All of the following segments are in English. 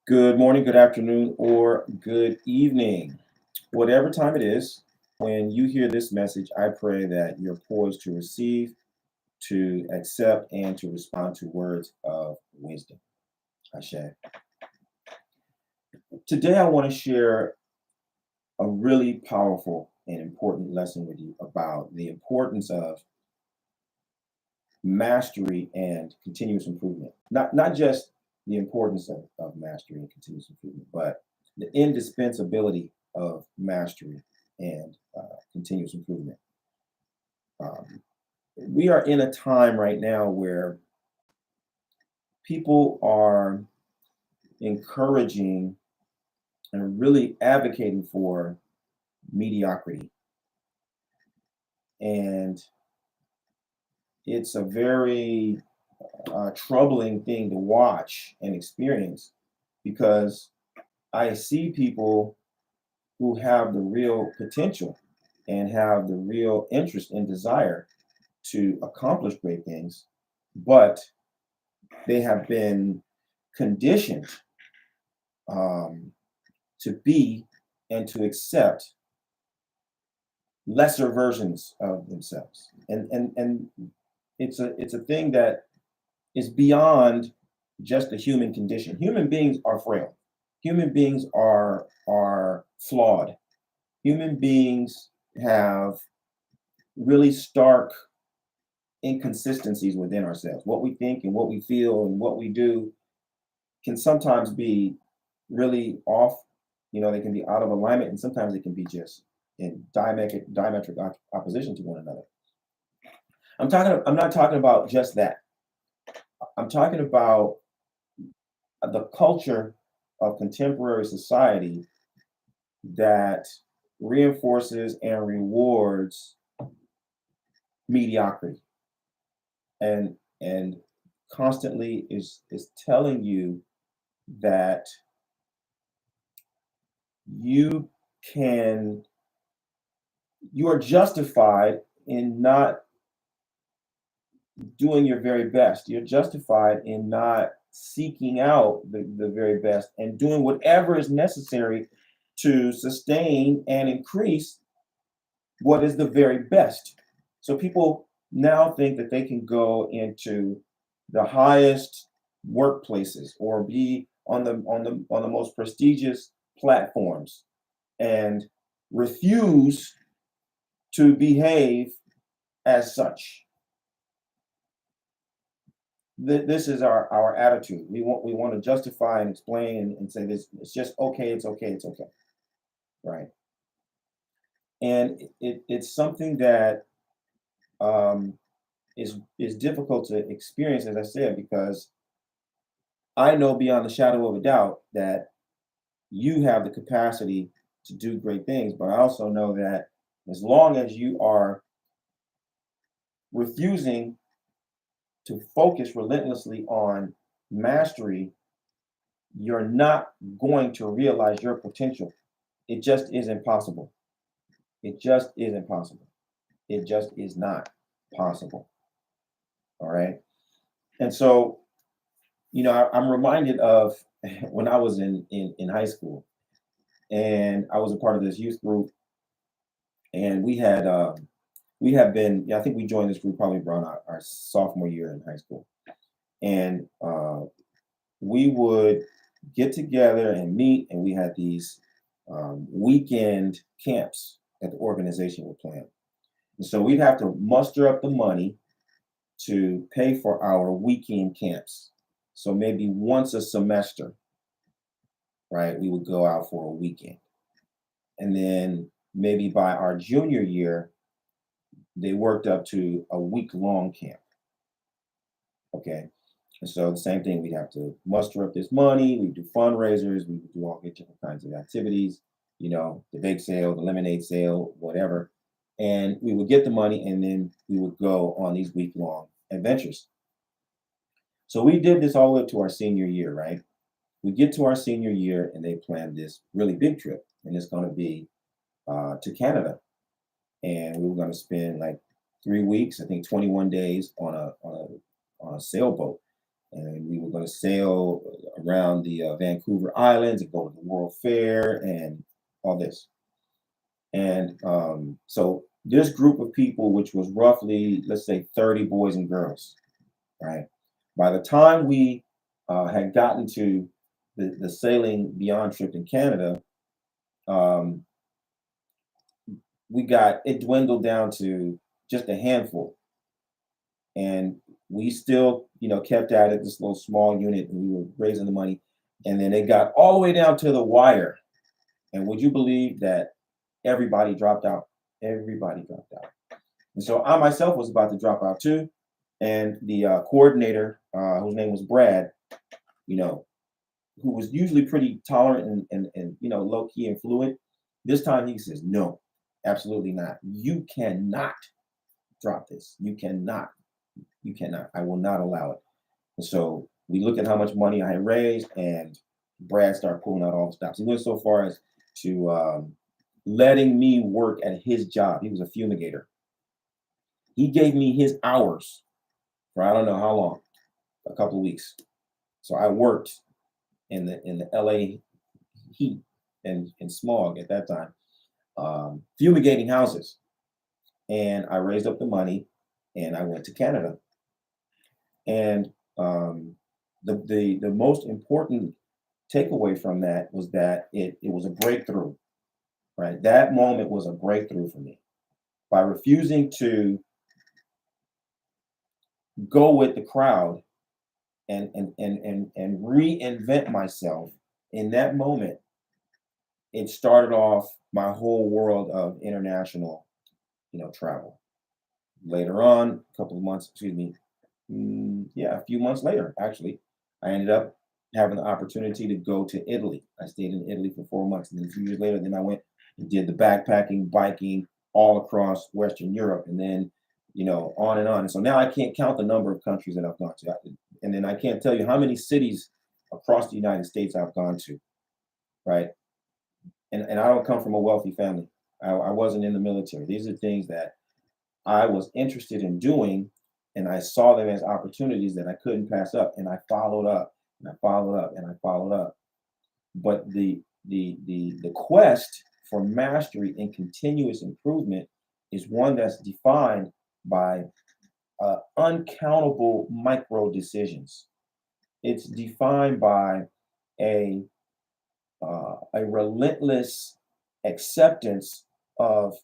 Good morning, good afternoon, or good evening. Whatever time it is, when you hear this message, I pray that you're poised to receive, to accept, and to respond to words of wisdom. Ashe. Today, I want to share a really powerful and important lesson with you about the importance of mastery and continuous improvement. Not just the importance of mastery and continuous improvement, but the indispensability of mastery and continuous improvement. Um, we are in a time right now where people are encouraging and really advocating for mediocrity. And it's a very troubling thing to watch and experience because I see people who have the real potential and have the real interest and desire to accomplish great things, but they have been conditioned um, to be and to accept lesser versions of themselves, and it's a thing that is beyond just the human condition. Human beings are frail. Human beings are flawed. Human beings have really stark inconsistencies within ourselves. What we think and what we feel and what we do can sometimes be really off. They can be out of alignment, and sometimes it can be just in diametric opposition to one another. I'm not talking about just that. I'm talking about the culture of contemporary society that reinforces and rewards mediocrity and constantly is telling you that you can you are justified in not doing your very best. You're justified in not seeking out the very best and doing whatever is necessary to sustain and increase what is the very best. So people now think that they can go into the highest workplaces or be on the most prestigious platforms and refuse to behave as such. This is our attitude. We want to justify and explain and say this. It's just okay. It's okay. It's okay. Right. And it's something that um, is difficult to experience, as I said, because I know beyond the shadow of a doubt that you have the capacity to do great things. But I also know that as long as you are refusing to focus relentlessly on mastery, you're not going to realize your potential. It just isn't possible. It just isn't possible. It just is not possible. All right. And so, I'm reminded of when I was in high school and I was a part of this youth group, and we had been, yeah, I think we joined this group probably around our sophomore year in high school. And we would get together and meet, and we had these weekend camps that the organization would plan. And so we'd have to muster up the money to pay for our weekend camps. So maybe once a semester, right, we would go out for a weekend. And then maybe by our junior year, they worked up to a week long camp. Okay. And so the same thing, we'd have to muster up this money, we do fundraisers, we would do all different kinds of activities, the bake sale, the lemonade sale, whatever. And we would get the money and then we would go on these week long adventures. So we did this all the way to our senior year, right? We get to our senior year and they planned this really big trip, and it's going to be to Canada. And we were going to spend like 3 weeks, I think 21 days on a sailboat, and we were going to sail around the Vancouver Islands and go to the World Fair and all this. And so this group of people, which was roughly, let's say, 30 boys and girls, right? By the time we had gotten to the Sailing Beyond trip in Canada, um, it dwindled down to just a handful. And we still, kept at it, this little small unit, and we were raising the money. And then it got all the way down to the wire. And would you believe that everybody dropped out? Everybody dropped out. And so I myself was about to drop out too. And the coordinator, whose name was Brad, you know, who was usually pretty tolerant and low key and fluid, this time he says, no, absolutely not. You cannot drop this. You cannot. You cannot. I will not allow it. And so we looked at how much money I had raised, and Brad started pulling out all the stops. He went so far as to letting me work at his job. He was a fumigator. He gave me his hours for I don't know how long, a couple of weeks. So I worked in the LA heat and smog at that time, fumigating houses. And I raised up the money, and I went to Canada. And the most important takeaway from that was that it was a breakthrough, right? That moment was a breakthrough for me. By refusing to go with the crowd and reinvent myself in that moment, it started off my whole world of international, travel. Later on, a couple of months, excuse me, a few months later, actually, I ended up having the opportunity to go to Italy. I stayed in Italy for 4 months, and then a few years later, then I went and did the backpacking, biking all across Western Europe, and then on and on. And so now I can't count the number of countries that I've gone to, and then I can't tell you how many cities across the United States I've gone to, right? And I don't come from a wealthy family. I wasn't in the military. These are things that I was interested in doing, and I saw them as opportunities that I couldn't pass up, and I followed up, and I followed up, and I followed up. But the quest for mastery and continuous improvement is one that's defined by uncountable micro decisions. It's defined by a relentless acceptance of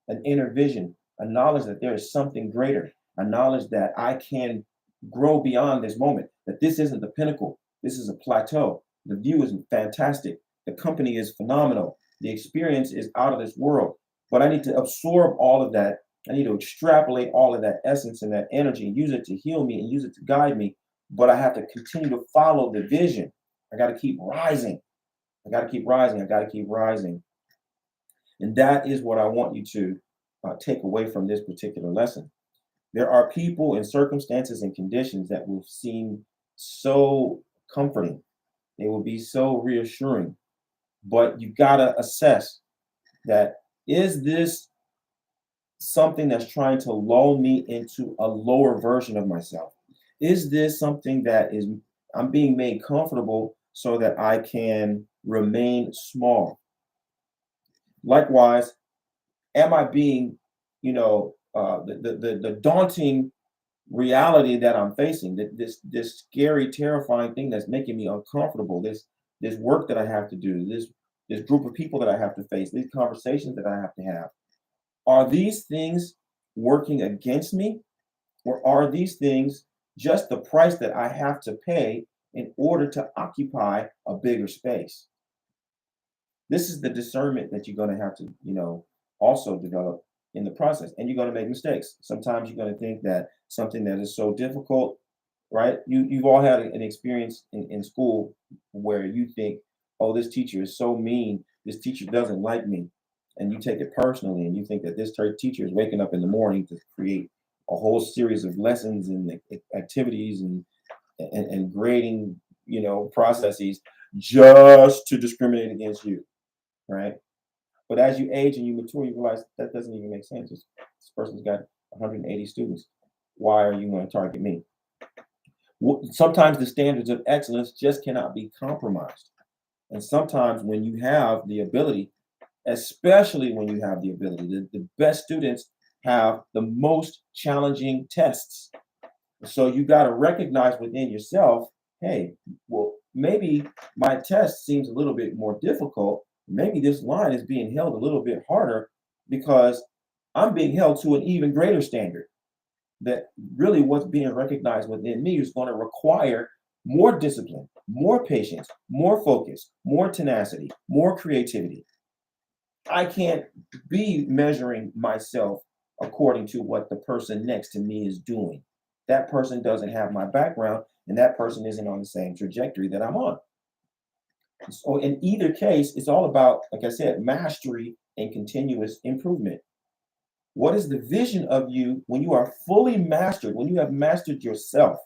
an inner vision, a knowledge that there is something greater, a knowledge that I can grow beyond this moment, that this isn't the pinnacle, this is a plateau. The view is fantastic, the company is phenomenal, the experience is out of this world, but I need to absorb all of that. I need to extrapolate all of that essence and that energy and use it to heal me and use it to guide me. But I have to continue to follow the vision. I got to keep rising. I got to keep rising. I got to keep rising. And that is what I want you to take away from this particular lesson. There are people and circumstances and conditions that will seem so comforting. They will be so reassuring. But you got to assess that, is this something that's trying to lull me into a lower version of myself? Is this something that is I'm being made comfortable so that I can remain small? Likewise, am I being, the daunting reality that I'm facing, that this scary, terrifying thing that's making me uncomfortable, this work that I have to do, this group of people that I have to face, these conversations that I have to have, are these things working against me, or are these things just the price that I have to pay in order to occupy a bigger space? This is the discernment that you're going to have to, also develop in the process. And you're going to make mistakes. Sometimes you're going to think that something that is so difficult, right? You've all had an experience in school where you think, oh, this teacher is so mean. This teacher doesn't like me. And you take it personally, and you think that this teacher is waking up in the morning to create a whole series of lessons and activities and grading, processes just to discriminate against you, right? But as you age and you mature, you realize that doesn't even make sense. This person's got 180 students. Why are you going to target me? Sometimes the standards of excellence just cannot be compromised. And sometimes when you have the ability, especially when you have the ability, the best students have the most challenging tests. So you got to recognize within yourself, hey, well, maybe my test seems a little bit more difficult. Maybe this line is being held a little bit harder because I'm being held to an even greater standard. That really what's being recognized within me is going to require more discipline, more patience, more focus, more tenacity, more creativity. I can't be measuring myself according to what the person next to me is doing. That person doesn't have my background, and that person isn't on the same trajectory that I'm on. So, in either case, it's all about, like I said, mastery and continuous improvement. What is the vision of you when you are fully mastered, when you have mastered yourself?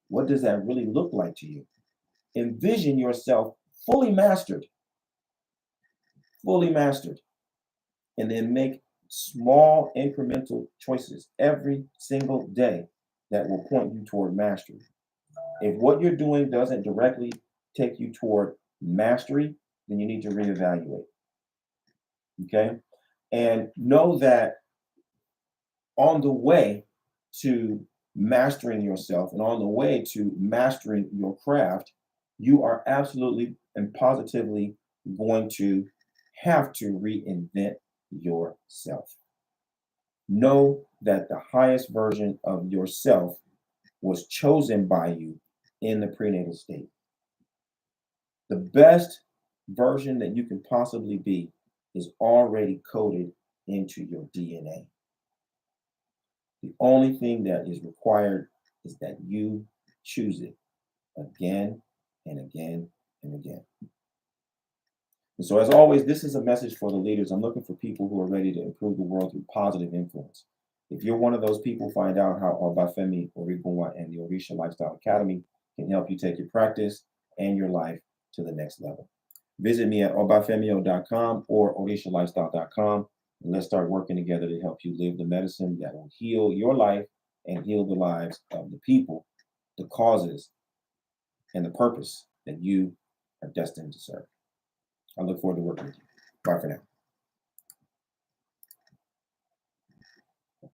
What does that really look like to you? Envision yourself fully mastered, and then make small incremental choices every single day that will point you toward mastery. If what you're doing doesn't directly take you toward mastery, then you need to reevaluate. Okay. And know that on the way to mastering yourself and on the way to mastering your craft, you are absolutely and positively going to have to reinvent yourself. Know that the highest version of yourself was chosen by you in the prenatal state. The best version that you can possibly be is already coded into your DNA. The only thing that is required is that you choose it again and again and again. And so, as always, this is a message for the leaders. I'm looking for people who are ready to improve the world through positive influence. If you're one of those people, find out how Obafemi Origunwa and the Orisha Lifestyle Academy can help you take your practice and your life to the next level. Visit me at obafemio.com or orishalifestyle.com, and let's start working together to help you live the medicine that will heal your life and heal the lives of the people, the causes, and the purpose that you are destined to serve. I look forward to working with you. Bye for now.